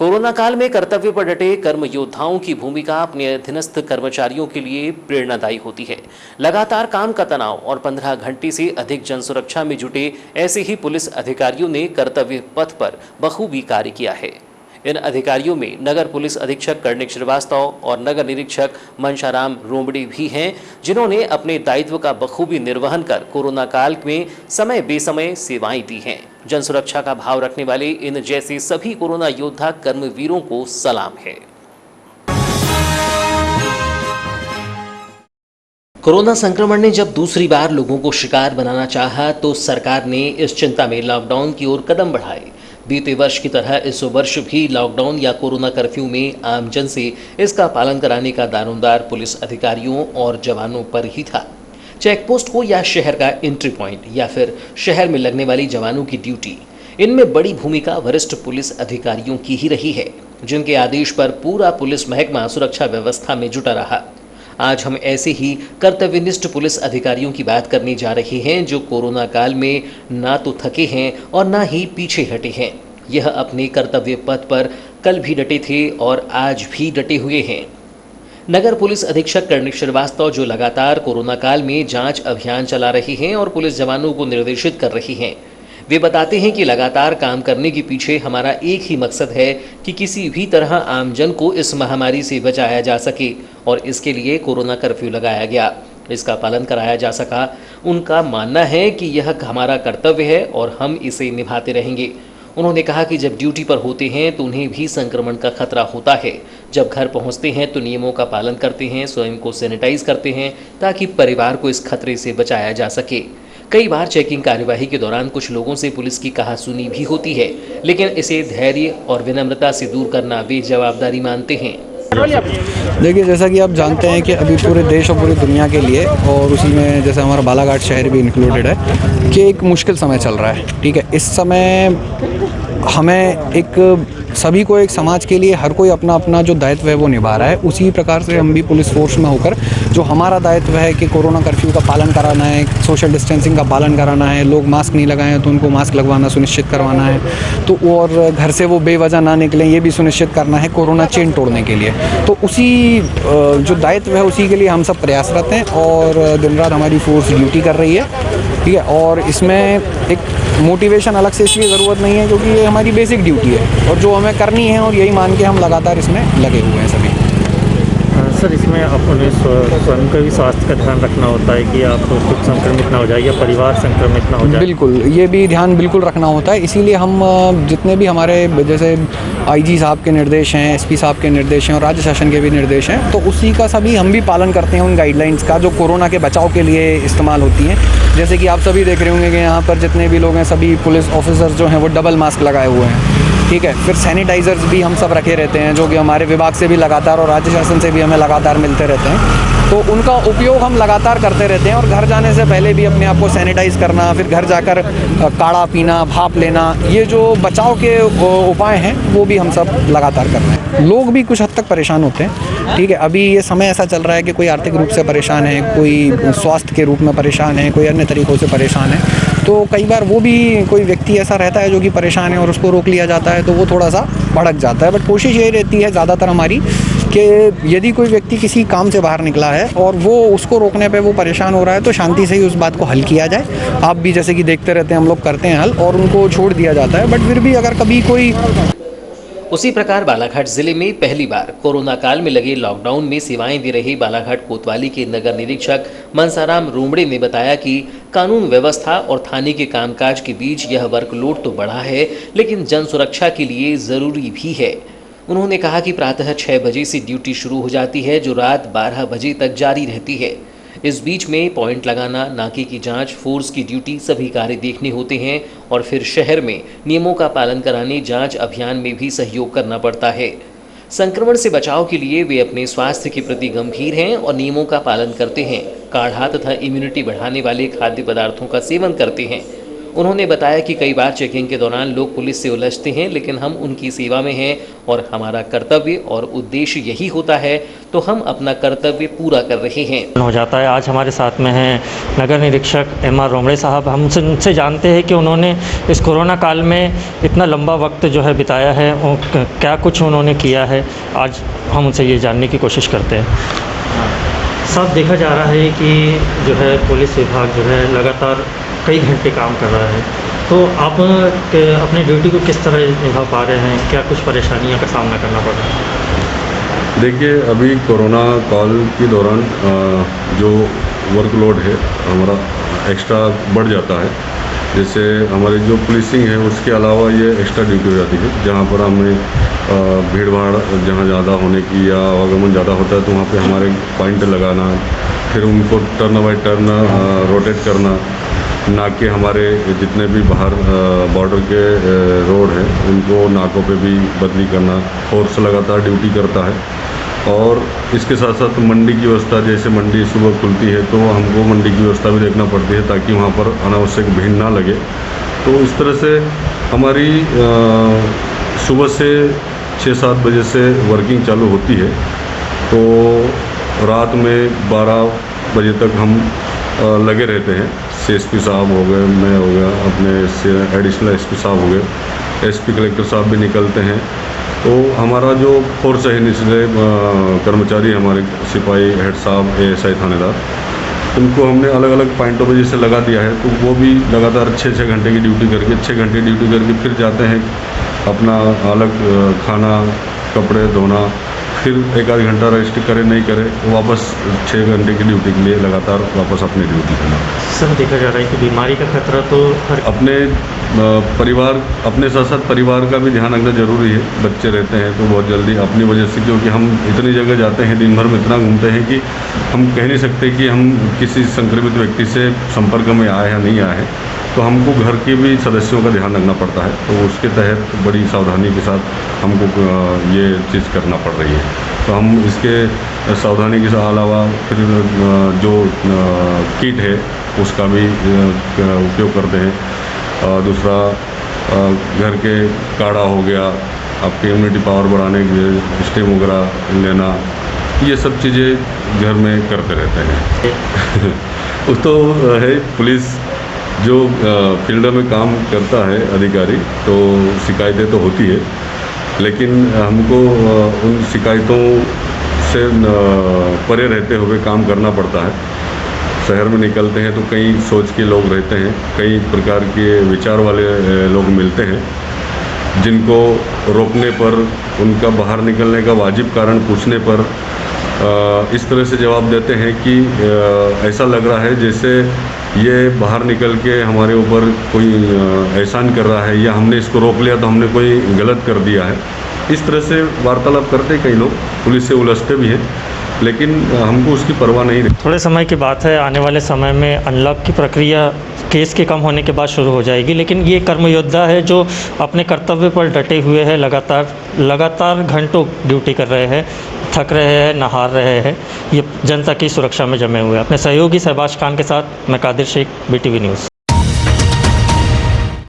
Corona काल में कर्तव्य पर डटे कर्म योद्धाओं की भूमिका अपने अधीनस्थ कर्मचारियों के लिए प्रेरणादायी होती है। लगातार काम का तनाव और 15 घंटे से अधिक जन सुरक्षा में जुटे ऐसे ही पुलिस अधिकारियों ने कर्तव्य पथ पर बखूबी कार्य किया है। इन अधिकारियों में नगर पुलिस अधीक्षक कर्णिक श्रीवास्तव और नगर निरीक्षक मनसाराम रोमड़े भी हैं, जिन्होंने अपने दायित्व का बखूबी निर्वहन कर कोरोना काल में समय बेसमय सेवाएं दी हैं। जन सुरक्षा का भाव रखने वाले इन जैसे सभी कोरोना योद्धा कर्मवीरों को सलाम है। कोरोना संक्रमण ने जब दूसरी बार लोगों को शिकार बनाना चाहा तो सरकार ने इस चिंता में लॉकडाउन की ओर कदम बढ़ाए। बीते वर्ष की तरह इस वर्ष भी लॉकडाउन या कोरोना कर्फ्यू में आमजन से इसका पालन कराने का दारोमदार पुलिस अधिकारियों और जवानों पर ही था। चेक पोस्ट हो या शहर का एंट्री पॉइंट या फिर शहर में लगने वाली जवानों की ड्यूटी, इनमें बड़ी भूमिका वरिष्ठ पुलिस अधिकारियों की ही रही है, जिनके आदेश पर पूरा पुलिस महकमा सुरक्षा व्यवस्था में जुटा रहा। आज हम ऐसे ही कर्तव्यनिष्ठ पुलिस अधिकारियों की बात करने जा रहे हैं, जो कोरोना काल में ना तो थके हैं और ना ही पीछे हटे हैं। यह अपने कर्तव्य पथ पर कल भी डटे थे और आज भी डटे हुए हैं। नगर पुलिस अधीक्षक कर्णिक श्रीवास्तव, जो लगातार कोरोना काल में जांच अभियान चला रही हैं और पुलिस जवानों को निर्देशित कर रही हैं, वे बताते हैं कि लगातार काम करने के पीछे हमारा एक ही मकसद है कि किसी भी तरह आमजन को इस महामारी से बचाया जा सके और इसके लिए कोरोना कर्फ्यू लगाया गया, इसका पालन कराया जा सका। उनका मानना है कि यह हमारा कर्तव्य है और हम इसे निभाते रहेंगे। उन्होंने कहा कि जब ड्यूटी पर होते हैं तो उन्हें भी संक्रमण का खतरा होता है। जब घर पहुंचते हैं तो नियमों का पालन करते हैं, स्वयं को सैनिटाइज करते हैं ताकि परिवार को इस खतरे से बचाया जा सके। कई बार चेकिंग कार्यवाही के दौरान कुछ लोगों से पुलिस की कहासुनी भी होती है, लेकिन इसे धैर्य और विनम्रता से दूर करना वे जवाबदारी मानते हैं। देखिए, जैसा कि आप जानते हैं कि अभी पूरे देश और पूरी दुनिया के लिए, और उसी में जैसे हमारा बालाघाट शहर भी इंक्लूडेड है, कि एक मुश्किल समय चल रहा है। ठीक है, इस समय हमें सभी को एक समाज के लिए हर कोई अपना अपना जो दायित्व है वो निभा रहा है। उसी प्रकार से हम भी पुलिस फोर्स में होकर जो हमारा दायित्व है कि कोरोना कर्फ्यू का पालन कराना है, सोशल डिस्टेंसिंग का पालन कराना है, लोग मास्क नहीं लगाएं तो उनको मास्क लगवाना सुनिश्चित करवाना है, तो और घर से वो बेवजह ना निकलें ये भी सुनिश्चित करना है कोरोना चेन तोड़ने के लिए। तो उसी जो दायित्व है उसी के लिए हम सब प्रयासरत हैं और दिन रात हमारी फोर्स ड्यूटी कर रही है। ठीक है, और इसमें एक मोटिवेशन अलग से इसलिए ज़रूरत नहीं है क्योंकि ये हमारी बेसिक ड्यूटी है और जो हमें करनी है, और यही मान के हम लगातार इसमें लगे हुए हैं सभी। सर, इसमें अपने स्वयं का भी स्वास्थ्य का ध्यान रखना होता है कि आप खुद संक्रमित ना हो जाए या परिवार संक्रमित ना हो जाए। बिल्कुल, ये भी ध्यान बिल्कुल रखना होता है। इसीलिए हम जितने भी हमारे जैसे आईजी साहब के निर्देश हैं, एसपी साहब के निर्देश हैं और राज्य शासन के भी निर्देश हैं, तो उसी का सभी हम भी पालन करते हैं, उन गाइडलाइंस का जो कोरोना के बचाव के लिए इस्तेमाल होती हैं। जैसे कि आप सभी देख रहे होंगे कि यहाँ पर जितने भी लोग हैं सभी पुलिस ऑफिसर्स जो हैं वो डबल मास्क लगाए हुए हैं। ठीक है, फिर सैनिटाइज़र्स भी हम सब रखे रहते हैं जो कि हमारे विभाग से भी लगातार और राज्य शासन से भी हमें लगातार मिलते रहते हैं, तो उनका उपयोग हम लगातार करते रहते हैं। और घर जाने से पहले भी अपने आप को सैनिटाइज़ करना, फिर घर जाकर काढ़ा पीना, भाप लेना, ये जो बचाव के उपाय हैं वो भी हम सब लगातार कर रहे हैं। लोग भी कुछ हद तक परेशान होते हैं। ठीक है, अभी ये समय ऐसा चल रहा है कि कोई आर्थिक रूप से परेशान है, कोई स्वास्थ्य के रूप में परेशान है, कोई अन्य तरीक़ों से परेशान है, तो कई बार वो भी कोई व्यक्ति ऐसा रहता है जो कि परेशान है और उसको रोक लिया जाता है तो वो थोड़ा सा भड़क जाता है। बट कोशिश यही रहती है ज़्यादातर हमारी कि यदि कोई व्यक्ति किसी काम से बाहर निकला है और वो उसको रोकने पे वो परेशान हो रहा है तो शांति से ही उस बात को हल किया जाए। आप भी जैसे कि देखते रहते हैं, हम लोग करते हैं हल और उनको छोड़ दिया जाता है। बट फिर भी अगर कभी कोई उसी प्रकार बालाघाट जिले में पहली बार कोरोना काल में लगे लॉकडाउन में सेवाएं दे रहे बालाघाट कोतवाली के नगर निरीक्षक मनसाराम रोमड़े ने बताया कि कानून व्यवस्था और थाने के कामकाज के बीच यह वर्कलोड तो बढ़ा है, लेकिन जन सुरक्षा के लिए ज़रूरी भी है। उन्होंने कहा कि प्रातः 6 बजे से ड्यूटी शुरू हो जाती है जो रात 12 बजे तक जारी रहती है। इस बीच में पॉइंट लगाना, नाके की जांच, फोर्स की ड्यूटी, सभी कार्य देखने होते हैं और फिर शहर में नियमों का पालन कराने जांच अभियान में भी सहयोग करना पड़ता है। संक्रमण से बचाव के लिए वे अपने स्वास्थ्य के प्रति गंभीर हैं और नियमों का पालन करते हैं। काढ़ा तथा इम्यूनिटी बढ़ाने वाले खाद्य पदार्थों का सेवन करते हैं। उन्होंने बताया कि कई बार चेकिंग के दौरान लोग पुलिस से उलझते हैं, लेकिन हम उनकी सेवा में हैं और हमारा कर्तव्य और उद्देश्य यही होता है, तो हम अपना कर्तव्य पूरा कर रहे हैं। हो जाता है। आज हमारे साथ में हैं नगर निरीक्षक M.R. रोमड़े साहब। हम उनसे जानते हैं कि उन्होंने इस कोरोना काल में इतना लंबा वक्त जो है बिताया है, क्या कुछ उन्होंने किया है, आज हम उनसे ये जानने की कोशिश करते हैं। साफ देखा जा रहा है कि जो है पुलिस विभाग जो है लगातार कई घंटे काम कर रहा है, तो आप अपनी ड्यूटी को किस तरह निभा पा रहे हैं, क्या कुछ परेशानियों का सामना करना पड़ रहा है? देखिए, अभी कोरोना काल के दौरान जो वर्कलोड है हमारा एक्स्ट्रा बढ़ जाता है। जैसे हमारी जो पुलिसिंग है उसके अलावा ये एक्स्ट्रा ड्यूटी हो जाती है, जहाँ पर हमें भीड़ भाड़ जहाँ ज़्यादा होने की या आवागमन ज़्यादा होता है तो वहाँ पे हमारे पॉइंट लगाना, फिर उनको टर्न बाई टर्न रोटेट करना, नाके हमारे जितने भी बाहर बॉर्डर के रोड हैं उनको नाकों पे भी बदली करना, फोर्स लगातार ड्यूटी करता है। और इसके साथ साथ मंडी की व्यवस्था, जैसे मंडी सुबह खुलती है तो हमको मंडी की व्यवस्था भी देखना पड़ती है ताकि वहाँ पर अनावश्यक भीड़ ना लगे। तो इस तरह से हमारी सुबह से 6-7 बजे से वर्किंग चालू होती है, तो रात में 12 बजे तक हम लगे रहते हैं। CSP साहब हो गए, मैं हो गया, अपने एडिशनल SP साहब हो गए, SP कलेक्टर साहब भी निकलते हैं। तो हमारा जो फोर्स है निचले कर्मचारी, हमारे सिपाही हेड साहब, ASI थानेदार, उनको हमने अलग अलग पॉइंटों पर जैसे लगा दिया है, तो वो भी लगातार 6-6 घंटे की ड्यूटी करके 6 घंटे ड्यूटी करके फिर जाते हैं अपना अलग खाना कपड़े धोना, फिर 1-8 घंटा रेस्ट करे नहीं करे वापस 6 घंटे की ड्यूटी के लिए लगातार वापस अपनी ड्यूटी करना। सर, देखा जा रहा है कि बीमारी का खतरा तो हर अपने परिवार, अपने साथ साथ परिवार का भी ध्यान रखना ज़रूरी है। बच्चे रहते हैं तो बहुत जल्दी अपनी वजह से, क्योंकि हम इतनी जगह जाते हैं, दिन भर में इतना घूमते हैं कि हम कह नहीं सकते कि हम किसी संक्रमित व्यक्ति से संपर्क में आए हैं नहीं आए हैं, तो हमको घर के भी सदस्यों का ध्यान रखना पड़ता है। तो उसके तहत बड़ी सावधानी के साथ हमको ये चीज़ करना पड़ रही है। तो हम इसके सावधानी के अलावा फिर जो किट है उसका भी उपयोग करते हैं। दूसरा घर के काढ़ा हो गया, आपके इम्यूनिटी पावर बढ़ाने के लिए स्टीम वगैरह लेना, ये सब चीज़ें घर में करते रहते हैं। वो तो है, पुलिस जो फील्ड में काम करता है अधिकारी, तो शिकायतें तो होती है, लेकिन हमको उन शिकायतों से परे रहते हुए काम करना पड़ता है। शहर में निकलते हैं तो कई सोच के लोग रहते हैं, कई प्रकार के विचार वाले लोग मिलते हैं, जिनको रोकने पर, उनका बाहर निकलने का वाजिब कारण पूछने पर इस तरह से जवाब देते हैं कि ऐसा लग रहा है जैसे ये बाहर निकल के हमारे ऊपर कोई एहसान कर रहा है, या हमने इसको रोक लिया तो हमने कोई गलत कर दिया है। इस तरह से वार्तालाप करते कई लोग, पुलिस से उलझते भी हैं, लेकिन हमको उसकी परवाह नहीं रहती। थोड़े समय की बात है, आने वाले समय में अनलॉक की प्रक्रिया केस के कम होने के बाद शुरू हो जाएगी, लेकिन ये कर्मयोद्धा है जो अपने कर्तव्य पर डटे हुए हैं, लगातार घंटों ड्यूटी कर रहे हैं, थक रहे हैं, नहा रहे हैं, ये जनता की सुरक्षा में जमे हुए हैं। अपने सहयोगी शहबाज खान के साथ मैं कादिर शेख, BTV न्यूज़।